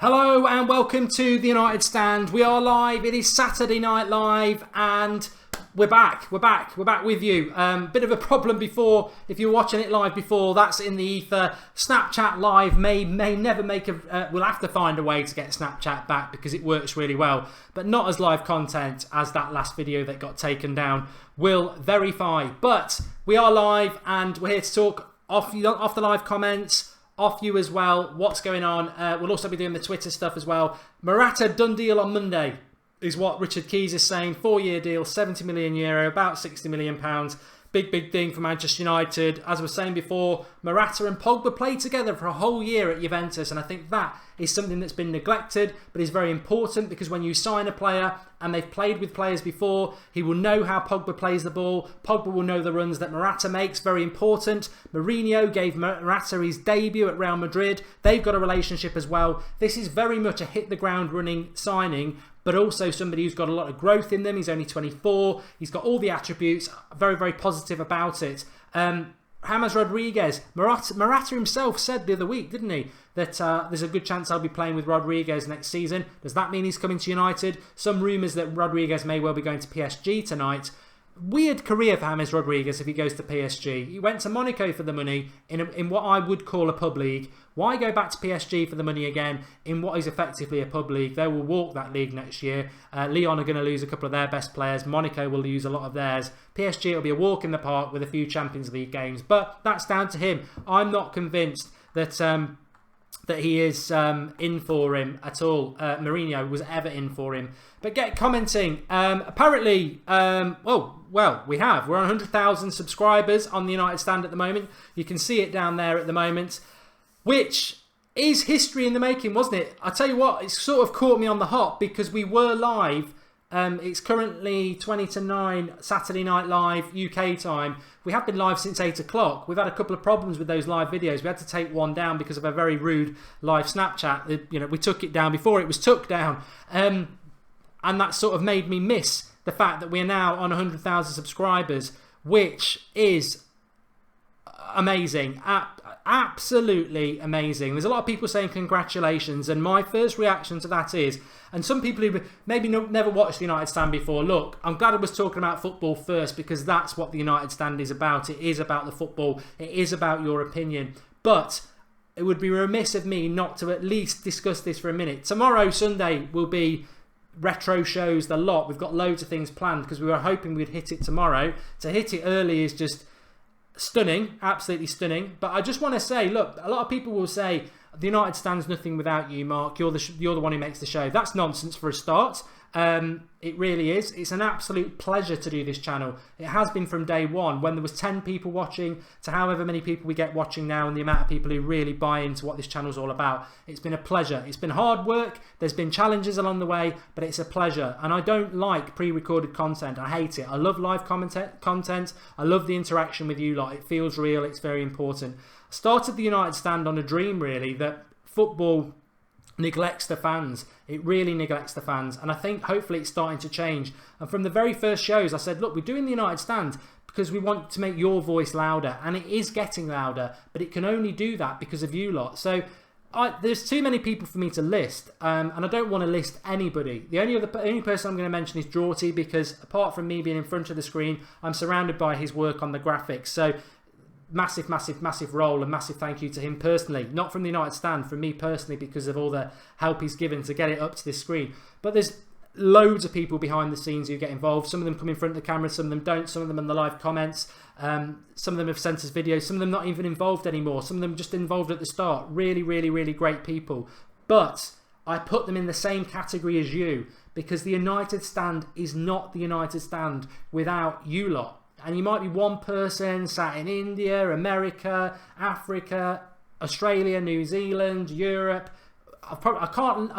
Hello and welcome to the United Stand. We are live. It is Saturday Night Live and we're back. We're back with you. Bit of a problem before, if you're watching it live before, that's in the ether. Snapchat Live may never make a... we'll have to find a way to get Snapchat back because it works really well. But not as live content as that last video that got taken down will verify. But we are live and we're here to talk off the live comments, off you as well, what's going on. We'll also be doing the Twitter stuff as well. Morata done deal on Monday is what Richard Keys is saying. 4-year deal, €70 million, about £60 million. Big thing for Manchester United. As I was saying before, Morata and Pogba played together for a whole year at Juventus, and I think that is something that's been neglected, but is very important because when you sign a player and they've played with players before, he will know how Pogba plays the ball. Pogba will know the runs that Morata makes, very important. Mourinho gave Morata his debut at Real Madrid. They've got a relationship as well. This is very much a hit the ground running signing, but also somebody who's got a lot of growth in them. He's only 24. He's got all the attributes. Very positive about it. James Rodriguez. Morata himself said the other week, didn't he, that there's a good chance I'll be playing with Rodriguez next season. Does that mean he's coming to United? Some rumours that Rodriguez may well be going to PSG tonight. Weird career for James Rodriguez if he goes to PSG. He went to Monaco for the money in what I would call a pub league. Why go back to PSG for the money again in what is effectively a pub league? They will walk that league next year. Lyon are going to lose a couple of their best players. Monaco will lose a lot of theirs. PSG will be a walk in the park with a few Champions League games. But that's down to him. I'm not convinced that he is in for him at all. Mourinho was ever in for him. But get commenting. Apparently, well, we have. We're on 100,000 subscribers on the United Stand at the moment. You can see it down there at the moment, which is history in the making, wasn't it? I tell you what, it's sort of caught me on the hop because we were live. It's currently 20 to 9 Saturday Night Live UK time. We have been live since 8 o'clock. We've had a couple of problems with those live videos. We had to take one down because of a very rude live Snapchat. We took it down before it was took down. And that sort of made me miss the fact that we're now on 100,000 subscribers, which is amazing. Absolutely amazing. There's a lot of people saying congratulations, and my first reaction to that is, and some people who maybe never watched the United Stand before, look, I'm glad I was talking about football first because that's what the United Stand is about. It is about the football. It is about your opinion. But it would be remiss of me not to at least discuss this for a minute. Tomorrow, Sunday, will be retro shows, the lot. We've got loads of things planned because we were hoping we'd hit it tomorrow. To hit it early is just stunning, absolutely stunning. But I just want to say, look, a lot of people will say the United Stand's nothing without you, Mark. You're the one who makes the show. That's nonsense for a start. It really is. It's an absolute pleasure to do this channel. It has been from day one, when there was 10 people watching to however many people we get watching now, and the amount of people who really buy into what this channel's all about. It's been a pleasure. It's been hard work. There's been challenges along the way, but it's a pleasure. And I don't like pre-recorded content. I hate it. I love live content. I love the interaction with you lot. It feels real. It's very important. I started the United Stand on a dream, really, that football neglects the fans. It really neglects the fans, and I think hopefully it's starting to change. And from the very first shows I said, look, we're doing the United Stand because we want to make your voice louder, and it is getting louder, but it can only do that because of you lot. So there's too many people for me to list, and I don't want to list anybody. The only person I'm going to mention is Drawty, because apart from me being in front of the screen, I'm surrounded by his work on the graphics. So massive role, and massive thank you to him personally, not from the United Stand, from me personally, because of all the help he's given to get it up to this screen. But there's loads of people behind the scenes who get involved. Some of them come in front of the camera, some of them don't, some of them in the live comments, some of them have sent us videos, some of them not even involved anymore, some of them just involved at the start. Really great people. But I put them in the same category as you, because the United Stand is not the United Stand without you lot. And you might be one person sat in India, America, Africa, Australia, New Zealand, Europe. I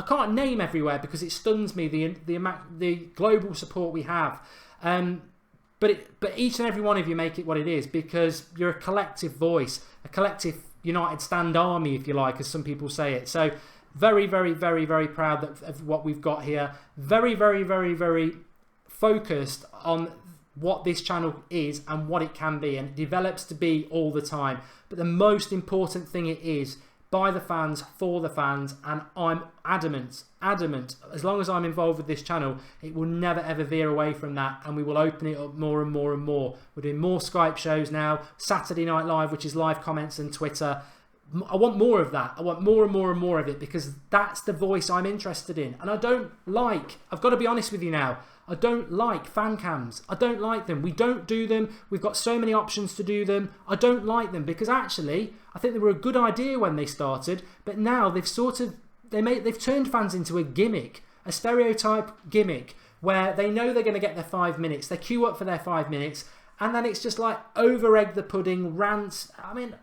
can't name everywhere because it stuns me the global support we have. But each and every one of you make it what it is, because you're a collective voice, a collective United Stand army, if you like, as some people say it. So very proud of what we've got here. Very focused on what this channel is and what it can be, and it develops to be all the time. But the most important thing it is by the fans, for the fans, and I'm adamant, as long as I'm involved with this channel, it will never ever veer away from that, and we will open it up more and more and more. We're doing more Skype shows now, Saturday Night Live, which is live comments and Twitter. I want more of that. I want more and more and more of it, because that's the voice I'm interested in. And I don't like, I've got to be honest with you now, I don't like fan cams. I don't like them. We don't do them. We've got so many options to do them. I don't like them, because actually I think they were a good idea when they started, but now they've they've turned fans into a gimmick, a stereotype gimmick, where they know they're going to get their 5 minutes. They queue up for their 5 minutes, and then it's just like over egg the pudding, rants. I mean,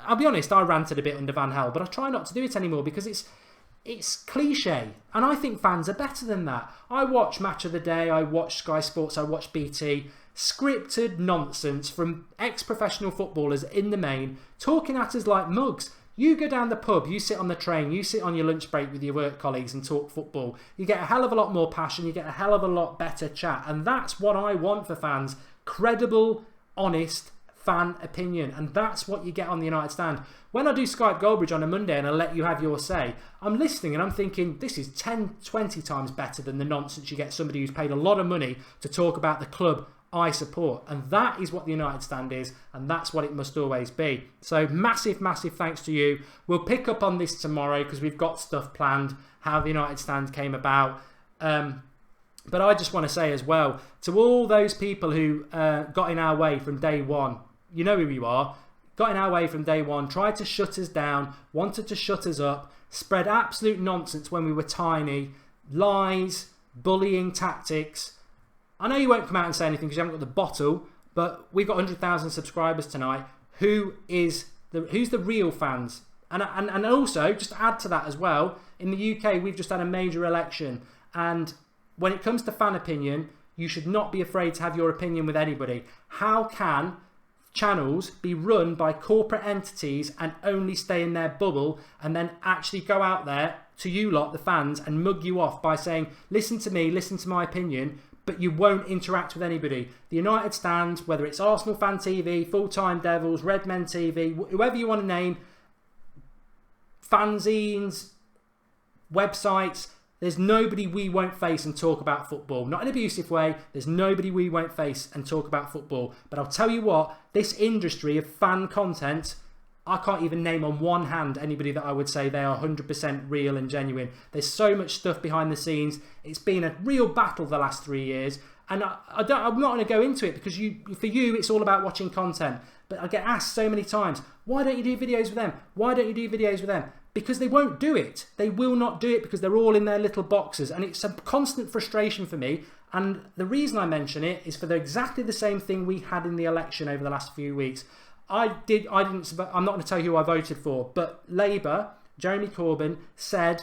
I'll be honest, I ranted a bit under Van Gaal, but I try not to do it anymore, because it's cliche, and I think fans are better than that. I watch Match of the Day, I watch Sky Sports, I watch BT. Scripted nonsense from ex-professional footballers in the main, talking at us like mugs. You go down the pub, you sit on the train, you sit on your lunch break with your work colleagues and talk football. You get a hell of a lot more passion, you get a hell of a lot better chat, and that's what I want for fans. Credible, honest fan opinion, and that's what you get on the United Stand. When I do Skype Goldbridge on a Monday and I let you have your say, I'm listening and I'm thinking, this is 10, 20 times better than the nonsense you get somebody who's paid a lot of money to talk about the club I support. And that is what the United Stand is, and that's what it must always be. So massive thanks to you. We'll pick up on this tomorrow, because we've got stuff planned, how the United Stand came about. But I just want to say as well, to all those people who got in our way from day one, you know who you are, got in our way from day one, tried to shut us down, wanted to shut us up, spread absolute nonsense when we were tiny, lies, bullying tactics. I know you won't come out and say anything because you haven't got the bottle, but we've got 100,000 subscribers tonight. Who's the real fans? And also, just to add to that as well, in the UK we've just had a major election, and when it comes to fan opinion, you should not be afraid to have your opinion with anybody. How can channels be run by corporate entities and only stay in their bubble, and then actually go out there to you lot, the fans, and mug you off by saying, listen to me, listen to my opinion, but you won't interact with anybody? The United Stand, whether it's Arsenal Fan TV, Full Time Devils, Red Men TV, whoever you want to name, fanzines, websites, there's nobody we won't face and talk about football. Not in an abusive way. There's nobody we won't face and talk about football. But I'll tell you what, this industry of fan content, I can't even name on one hand anybody that I would say they are 100% real and genuine. There's so much stuff behind the scenes. It's been a real battle the last 3 years. And I'm not going to go into it, because for you, it's all about watching content. But I get asked so many times, why don't you do videos with them? Why don't you do videos with them? Because they won't do it. They will not do it, because they're all in their little boxes. And it's a constant frustration for me. And the reason I mention it is for exactly the same thing we had in the election over the last few weeks. I'm not going to tell you who I voted for, but Labour, Jeremy Corbyn, said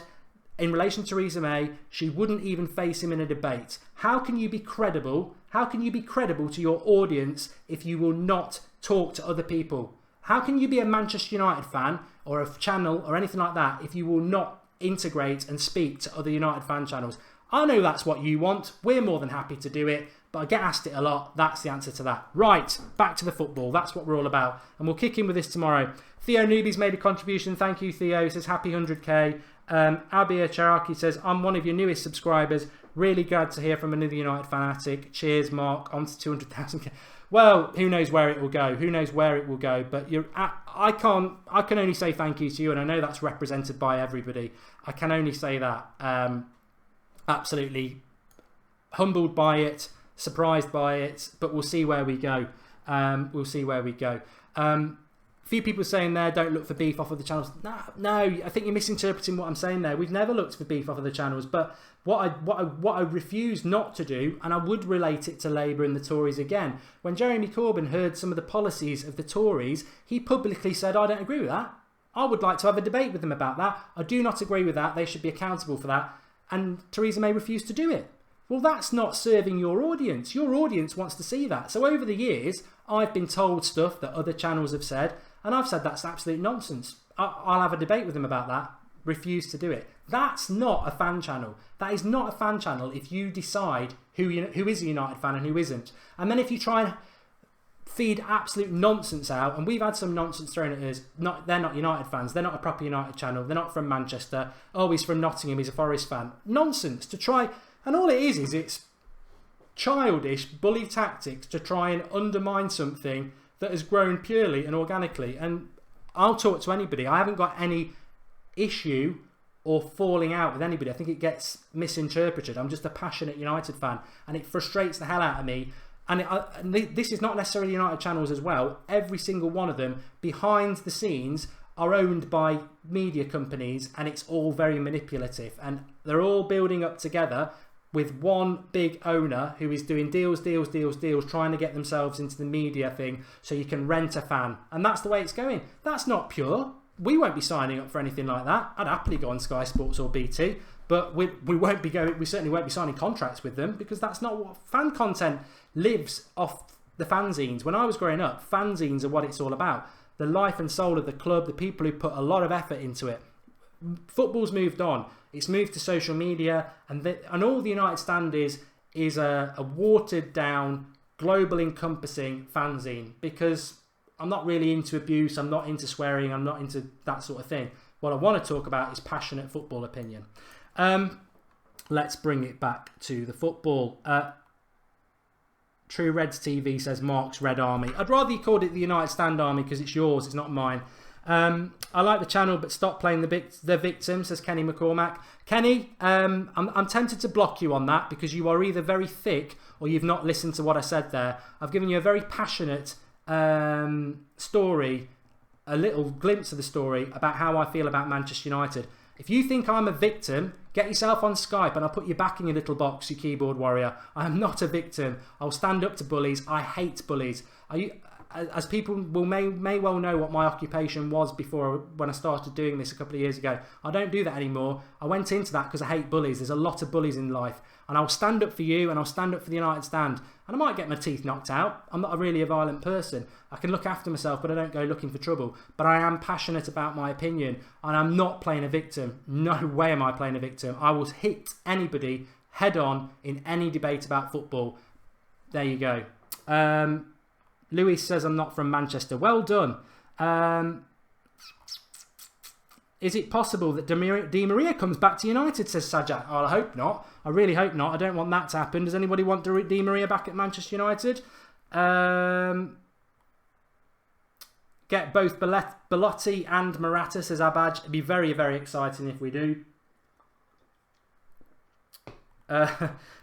in relation to Theresa May, she wouldn't even face him in a debate. How can you be credible? How can you be credible to your audience if you will not talk to other people? How can you be a Manchester United fan or a channel or anything like that if you will not integrate and speak to other United fan channels? I know that's what you want. We're more than happy to do it, but I get asked it a lot. That's the answer to that. Right, back to the football. That's what we're all about. And we'll kick in with this tomorrow. Theo Newby's made a contribution. Thank you, Theo. He says, happy 100k. Abia Charaki says, I'm one of your newest subscribers. Really glad to hear from another United fanatic. Cheers, Mark. On to 200,000k. Well, who knows where it will go? Who knows where it will go? But I can only say thank you to you, and I know that's represented by everybody. I can only say that. Absolutely humbled by it, surprised by it, but we'll see where we go. We'll see where we go. A few people saying there, don't look for beef off of the channels. No, I think you're misinterpreting what I'm saying there. We've never looked for beef off of the channels, but what I refuse not to do, and I would relate it to Labour and the Tories again. When Jeremy Corbyn heard some of the policies of the Tories, he publicly said, I don't agree with that. I would like to have a debate with them about that. I do not agree with that. They should be accountable for that. And Theresa May refused to do it. Well, that's not serving your audience. Your audience wants to see that. So over the years, I've been told stuff that other channels have said, and I've said that's absolute nonsense. I'll have a debate with them about that. Refuse to do it. That's not a fan channel. That is not a fan channel if you decide who is a United fan and who isn't. And then if you try and feed absolute nonsense out, and we've had some nonsense thrown at us. They're not United fans. They're not a proper United channel. They're not from Manchester. Oh, he's from Nottingham. He's a Forest fan. Nonsense to try. And all it is it's childish bully tactics to try and undermine something that has grown purely and organically. And I'll talk to anybody. I haven't got any issue or falling out with anybody. I think it gets misinterpreted. I'm just a passionate United fan, and it frustrates the hell out of me. And this is not necessarily United channels as well. Every single one of them, behind the scenes, are owned by media companies, and it's all very manipulative. And they're all building up together with one big owner who is doing deals, trying to get themselves into the media thing so you can rent a fan. And that's the way it's going. That's not pure. We won't be signing up for anything like that. I'd happily go on Sky Sports or BT, but we won't be going. We certainly won't be signing contracts with them, because that's not what fan content lives off. The fanzines. When I was growing up, fanzines are what it's all about. The life and soul of the club, the people who put a lot of effort into it. Football's moved on. It's moved to social media, and all the United Stand is a watered down, global encompassing fanzine, because I'm not really into abuse, I'm not into swearing, I'm not into that sort of thing. What I want to talk about is passionate football opinion. Let's bring it back to the football. True Reds TV says Mark's Red Army. I'd rather you called it the United Stand Army, because it's yours, it's not mine. I like the channel, but stop playing the victim, says Kenny McCormack. Kenny, I'm tempted to block you on that, because you are either very thick or you've not listened to what I said there. I've given you a very passionate story, a little glimpse of the story about how I feel about Manchester United. If you think I'm a victim, get yourself on Skype and I'll put your back in your little box, you keyboard warrior. I am not a victim. I'll stand up to bullies. I hate bullies. As people may well know what my occupation was before, when I started doing this a couple of years ago. I don't do that anymore. I went into that because I hate bullies. There's a lot of bullies in life. And I'll stand up for you, and I'll stand up for the United Stand. And I might get my teeth knocked out. I'm not really a violent person. I can look after myself, but I don't go looking for trouble. But I am passionate about my opinion, and I'm not playing a victim. No way am I playing a victim. I will hit anybody head on in any debate about football. There you go. Louis says I'm not from Manchester. Well done. Is it possible that Di Maria comes back to United, says Sajak? Oh, I hope not. I really hope not. I don't want that to happen. Does anybody want Di Maria back at Manchester United? Get both Belotti and Morata, says Abaj. It'd be very, very exciting if we do.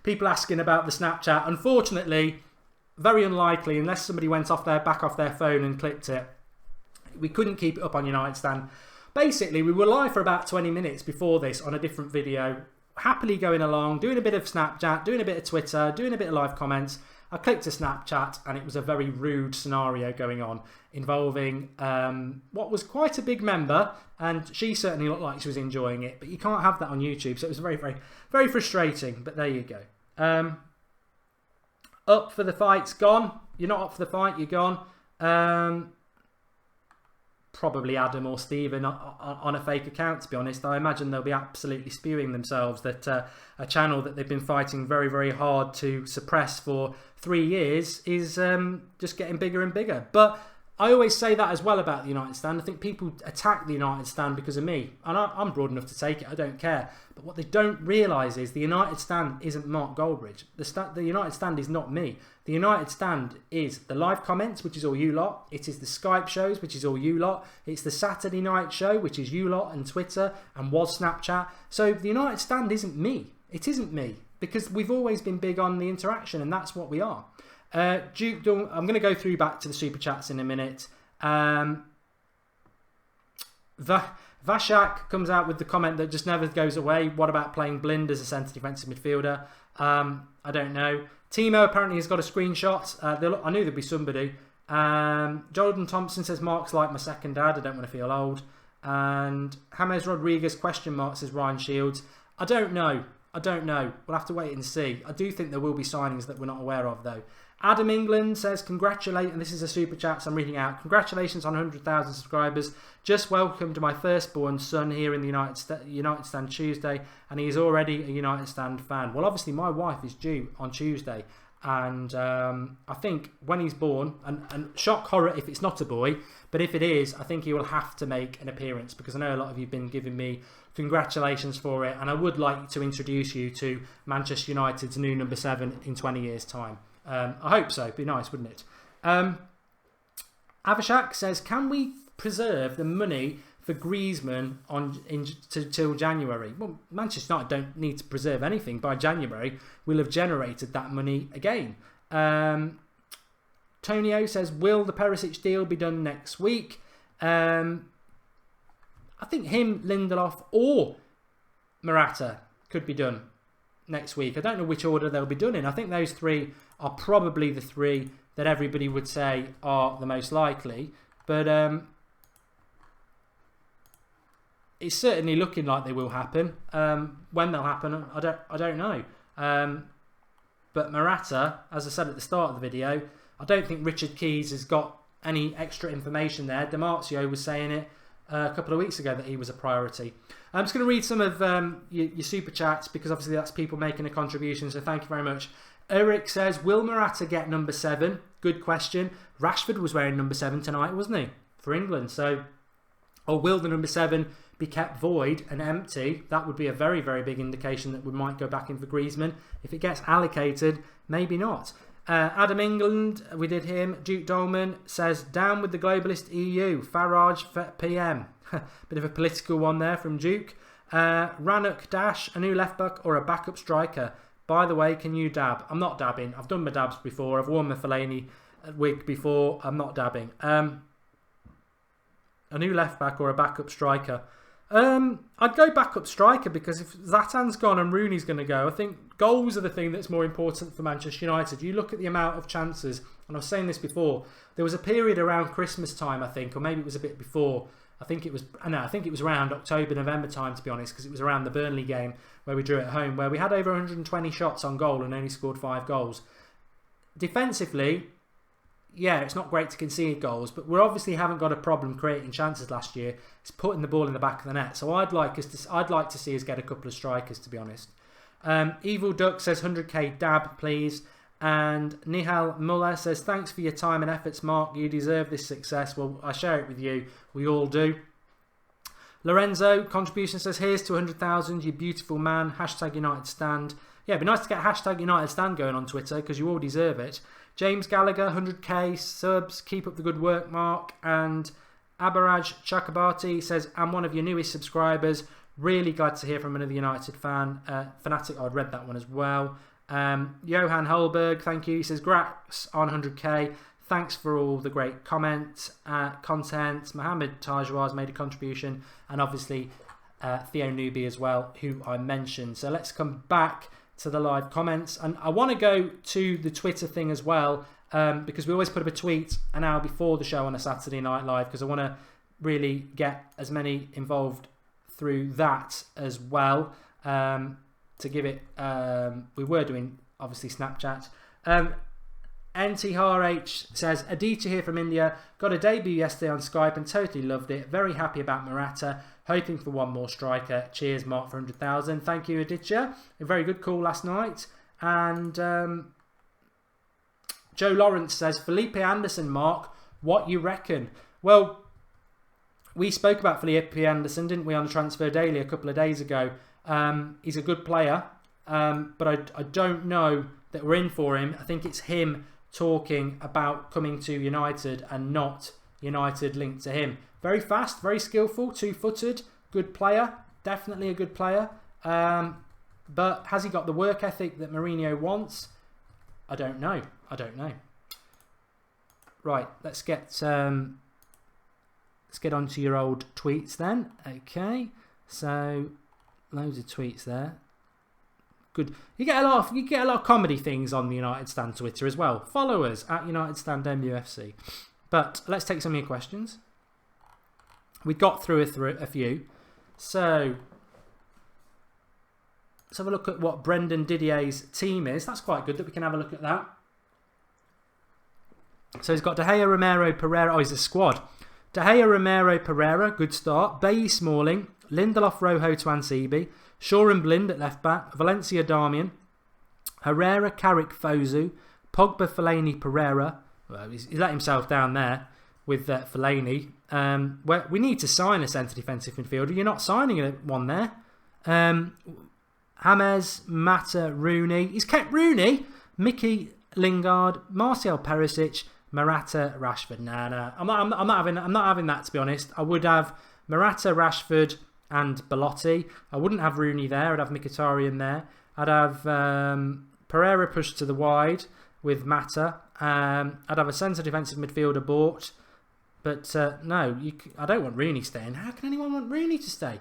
People asking about the Snapchat. Unfortunately, very unlikely, unless somebody went back off their phone and clicked it. We couldn't keep it up on United Stand. Basically, we were live for about 20 minutes before this on a different video, happily going along, doing a bit of Snapchat, doing a bit of Twitter, doing a bit of live comments. I clicked to Snapchat, and it was a very rude scenario going on, involving what was quite a big member, and she certainly looked like she was enjoying it, but you can't have that on YouTube, so it was very, very, very frustrating, but there you go. Up for the fight's gone. You're not up for the fight, you're gone. Probably Adam or Stephen on a fake account, to be honest. I imagine they'll be absolutely spewing themselves that a channel that they've been fighting very, very hard to suppress for 3 years is just getting bigger and bigger. But I always say that as well about the United Stand. I think people attack the United Stand because of me. And I'm broad enough to take it. I don't care. But what they don't realise is the United Stand isn't Mark Goldbridge. The United Stand is not me. The United Stand is the live comments, which is all you lot. It is the Skype shows, which is all you lot. It's the Saturday night show, which is you lot and Twitter and was Snapchat. So the United Stand isn't me. It isn't me. Because we've always been big on the interaction, and that's what we are. Duke, I'm going to go through back to the super chats in a minute. Vashak comes out with the comment that just never goes away. What about playing Blind as a centre defensive midfielder? I don't know. Timo apparently has got a screenshot. I knew there'd be somebody. Jordan Thompson says Mark's like my second dad. I don't want to feel old. And James Rodriguez says Ryan Shields. I don't know. We'll have to wait and see. I do think there will be signings that we're not aware of, though. Adam England says, and this is a super chat, so I'm reading out. Congratulations on 100,000 subscribers. Just welcomed my firstborn son here in the United Stand Tuesday, and he is already a United Stand fan. Well, obviously, my wife is due on Tuesday, And I think when he's born, and shock horror if it's not a boy, but if it is, I think he will have to make an appearance, because I know a lot of you have been giving me congratulations for it, and I would like to introduce you to Manchester United's new number 7 in 20 years' time. I hope so. It'd be nice, wouldn't it? Avishak says, can we preserve the money for Griezmann till January? Well, Manchester United don't need to preserve anything. By January, we'll have generated that money again. Tonio says, will the Perisic deal be done next week? I think him, Lindelof or Morata could be done next week. I don't know which order they'll be done in. I think those three are probably the three that everybody would say are the most likely. But it's certainly looking like they will happen. When they'll happen, I don't know. But Morata, as I said at the start of the video, I don't think Richard Keys has got any extra information there. Demarcio was saying it a couple of weeks ago that he was a priority. I'm just going to read some of your super chats, because obviously that's people making a contribution, so thank you very much. Eric says, will Morata get number 7? Good question. Rashford was wearing number 7 tonight, wasn't he? For England. So, or will the number 7 be kept void and empty? That would be a very, very big indication that we might go back in for Griezmann. If it gets allocated, maybe not. Adam England, we did him. Duke Dolman says, down with the globalist EU. Farage for PM. Bit of a political one there from Duke. Ranuk Dash, a new left back or a backup striker? By the way, can you dab? I'm not dabbing. I've done my dabs before. I've worn my Fellaini wig before. I'm not dabbing. A new left back or a backup striker? I'd go backup striker, because if Zlatan's gone and Rooney's going to go, I think goals are the thing that's more important for Manchester United. You look at the amount of chances, and I was saying this before, there was a period around Christmas time, I think, or maybe it was a bit before. I think it was around October, November time, to be honest, because it was around the Burnley game where we drew at home, where we had over 120 shots on goal and only scored 5 goals. Defensively, yeah, it's not great to concede goals, but we obviously haven't got a problem creating chances last year. It's putting the ball in the back of the net. So I'd like to see us get a couple of strikers, to be honest. Evil Duck says 100k dab, please. And Nihal Muller says, thanks for your time and efforts, Mark. You deserve this success. Well, I share it with you. We all do. Lorenzo contribution says, here's to 100,000, you beautiful man. Hashtag United Stand. Yeah, it'd be nice to get hashtag United Stand going on Twitter, because you all deserve it. James Gallagher, 100k subs. Keep up the good work, Mark. And Abaraj Chakrabarti says, I'm one of your newest subscribers. Really glad to hear from another United fan. Fanatic, I'd read that one as well. Johan Holberg, thank you. He says, Grats on 100k. Thanks for all the great comments, content. Mohammed Tajwaz made a contribution. And obviously, Theo Newby as well, who I mentioned. So let's come back to the live comments. And I want to go to the Twitter thing as well, because we always put up a tweet an hour before the show on a Saturday Night Live, because I want to really get as many involved through that as well. To give it, we were doing obviously Snapchat. NTRH says, Aditya here from India, got a debut yesterday on Skype and totally loved it. Very happy about Morata, hoping for one more striker. Cheers, Mark, for 100,000. Thank you, Aditya. A very good call last night. And Joe Lawrence says, Felipe Anderson, Mark, what you reckon? Well, we spoke about Felipe Anderson, didn't we, on the Transfer Daily a couple of days ago. He's a good player, but I don't know that we're in for him. I think it's him talking about coming to United and not United linked to him. Very fast, very skillful, 2-footed, good player, definitely a good player. But has he got the work ethic that Mourinho wants? I don't know. Right, let's get onto your old tweets then. Okay, so loads of tweets there. Good. You get a lot of comedy things on the United Stand Twitter as well. Follow us at United Stand MUFC. But let's take some of your questions. We got through a few. So let's have a look at what Brendan Didier's team is. That's quite good that we can have a look at that. So he's got De Gea, Romero, Pereira. Oh, he's a squad. De Gea, Romero, Pereira. Good start. Bailly, Smalling. Lindelof, Rojo to Ansibi. Shaw and Blind at left back. Valencia, Darmian. Herrera, Carrick, Fosu. Pogba, Fellaini, Pereira. Well, he's let himself down there with Fellaini. We need to sign a centre defensive midfielder. You're not signing one there. James, Mata, Rooney. He's kept Rooney, Mickey, Lingard, Martial, Perisic, Morata, Rashford. Nah. I'm not having that, to be honest. I would have Morata, Rashford, and Belotti. I wouldn't have Rooney there. I'd have Mkhitaryan there. I'd have Pereira pushed to the wide with Mata. I'd have a centre defensive midfielder bought. But no, I don't want Rooney staying. How can anyone want Rooney to stay?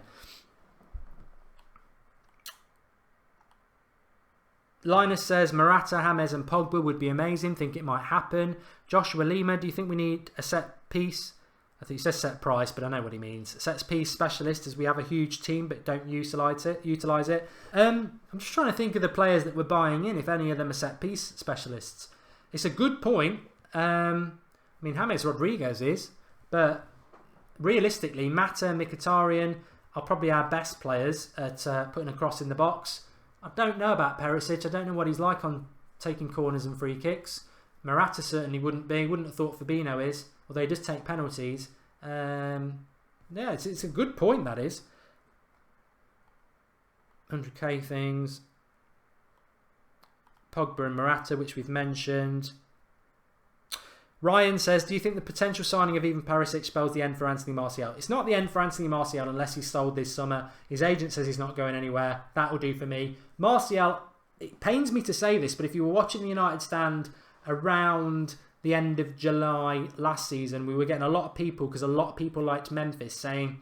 Linus says Morata, James and Pogba would be amazing. Think it might happen. Joshua Lima, do you think we need a set piece? I think he says set price, but I know what he means. Set piece specialist, as we have a huge team but don't utilise it. I'm just trying to think of the players that we're buying in, if any of them are set piece specialists. It's a good point. I mean, James Rodriguez is, but realistically, Mata, Mkhitaryan are probably our best players at putting a cross in the box. I don't know about Perisic. I don't know what he's like on taking corners and free kicks. Morata certainly wouldn't be. Wouldn't have thought Fabinho is, although he does take penalties. Yeah, it's a good point, that is. 100k things. Pogba and Morata, which we've mentioned. Ryan says, do you think the potential signing of even Perisic spells the end for Anthony Martial? It's not the end for Anthony Martial unless he's sold this summer. His agent says he's not going anywhere. That will do for me. Martial, it pains me to say this, but if you were watching the United stand around the end of July last season, we were getting a lot of people, because a lot of people liked Memphis, saying,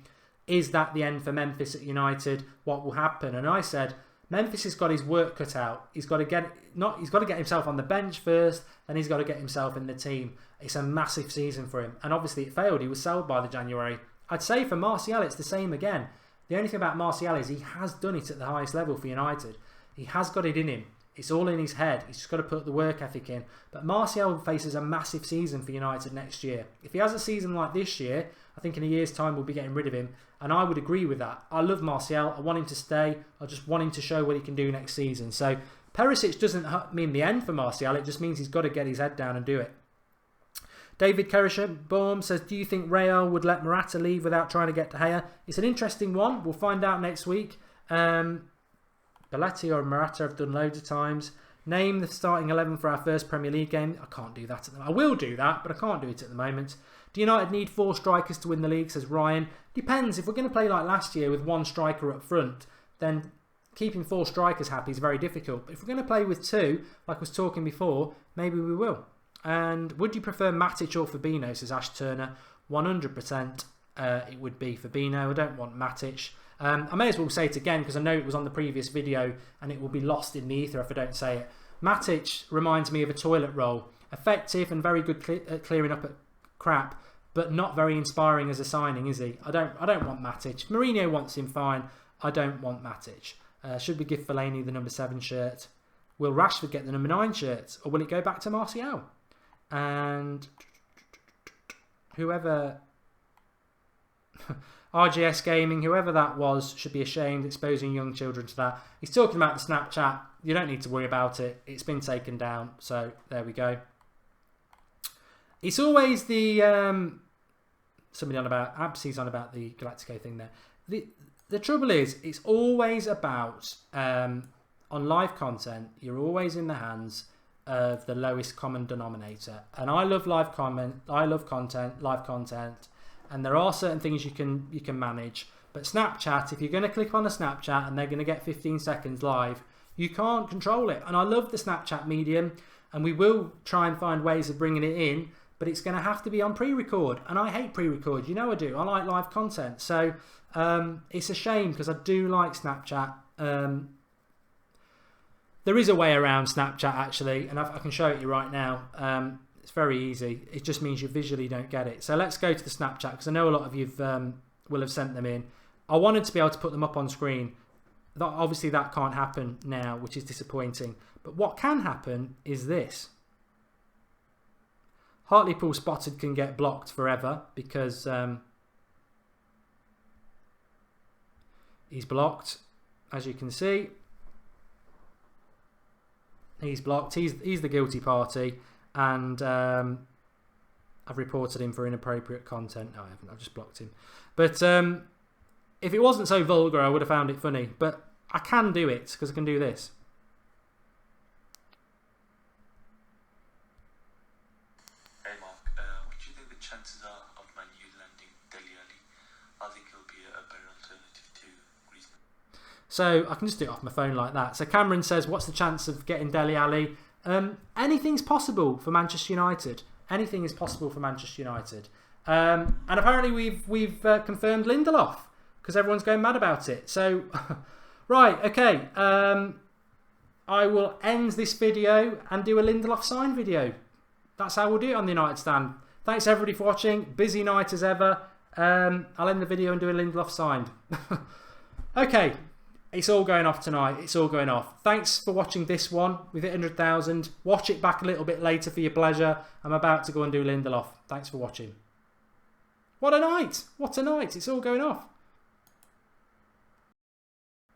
is that the end for Memphis at United? What will happen? And I said, Memphis has got his work cut out. He's got to get himself on the bench first, then he's got to get himself in the team. It's a massive season for him, and obviously it failed. He was sold by the January. I'd say for Martial it's the same again. The only thing about Martial is he has done it at the highest level for United. He has got it in him. It's all in his head. He's just got to put the work ethic in. But Martial faces a massive season for United next year. If he has a season like this year, I think in a year's time we'll be getting rid of him. And I would agree with that. I love Martial. I want him to stay. I just want him to show what he can do next season. So Perisic doesn't mean the end for Martial. It just means he's got to get his head down and do it. David Kerishabaum says, do you think Real would let Morata leave without trying to get De Gea? It's an interesting one. We'll find out next week. Belletti or Morata have done loads of times. Name the starting 11 for our first Premier League game. I can't do that at the moment. I will do that, but I can't do it at the moment. Do United need 4 strikers to win the league, says Ryan. Depends. If we're going to play like last year with 1 striker up front, then keeping 4 strikers happy is very difficult. But if we're going to play with 2, like I was talking before, maybe we will. And would you prefer Matic or Fabinho, says Ash Turner. 100% it would be Fabinho. I don't want Matic. I may as well say it again because I know it was on the previous video and it will be lost in the ether if I don't say it. Matic reminds me of a toilet roll. Effective and very good at clearing up at crap, but not very inspiring as a signing, is he? I don't want Matic. Mourinho wants him, fine. I don't want Matic. Should we give Fellaini the number 7 shirt? Will Rashford get the number 9 shirt? Or will it go back to Martial? And whoever... RGS Gaming, whoever that was, should be ashamed exposing young children to that. He's talking about the Snapchat. You don't need to worry about it. It's been taken down. So there we go. It's always the... somebody on about... Absi's on about the Galactico thing there. The trouble is, it's always about... on live content, you're always in the hands of the lowest common denominator. And I love live content, live content. And there are certain things you can manage. But Snapchat, if you're going to click on a Snapchat and they're going to get 15 seconds live, you can't control it. And I love the Snapchat medium, and we will try and find ways of bringing it in, but it's going to have to be on pre-record. And I hate pre-record. You know I do. I like live content. So it's a shame because I do like Snapchat. There is a way around Snapchat, actually, and I can show it you right now. It's very easy. It just means you visually don't get it. So let's go to the Snapchat because I know a lot of you will have sent them in. I wanted to be able to put them up on screen. Obviously that can't happen now, which is disappointing. But what can happen is this. Hartlepool Spotted can get blocked forever because he's blocked, as you can see. He's blocked. He's the guilty party, and I've reported him for inappropriate content. No, I haven't. I've just blocked him. But if it wasn't so vulgar, I would have found it funny. But I can do it because I can do this. Hey Mark, what do you think the chances are of Man U landing Dele Alli? I think it'll be a better alternative to Griezmann. So I can just do it off my phone like that. So Cameron says, what's the chance of getting Dele Alli? Anything's possible for Manchester United. Anything is possible for Manchester United. And apparently we've confirmed Lindelof because everyone's going mad about it. So, right, okay. I will end this video and do a Lindelof sign video. That's how we'll do it on the United Stand. Thanks everybody for watching. Busy night as ever. I'll end the video and do a Lindelof signed. Okay. It's all going off tonight. It's all going off. Thanks for watching this one. We've hit 100,000. Watch it back a little bit later for your pleasure. I'm about to go and do Lindelof. Thanks for watching. What a night. What a night. It's all going off.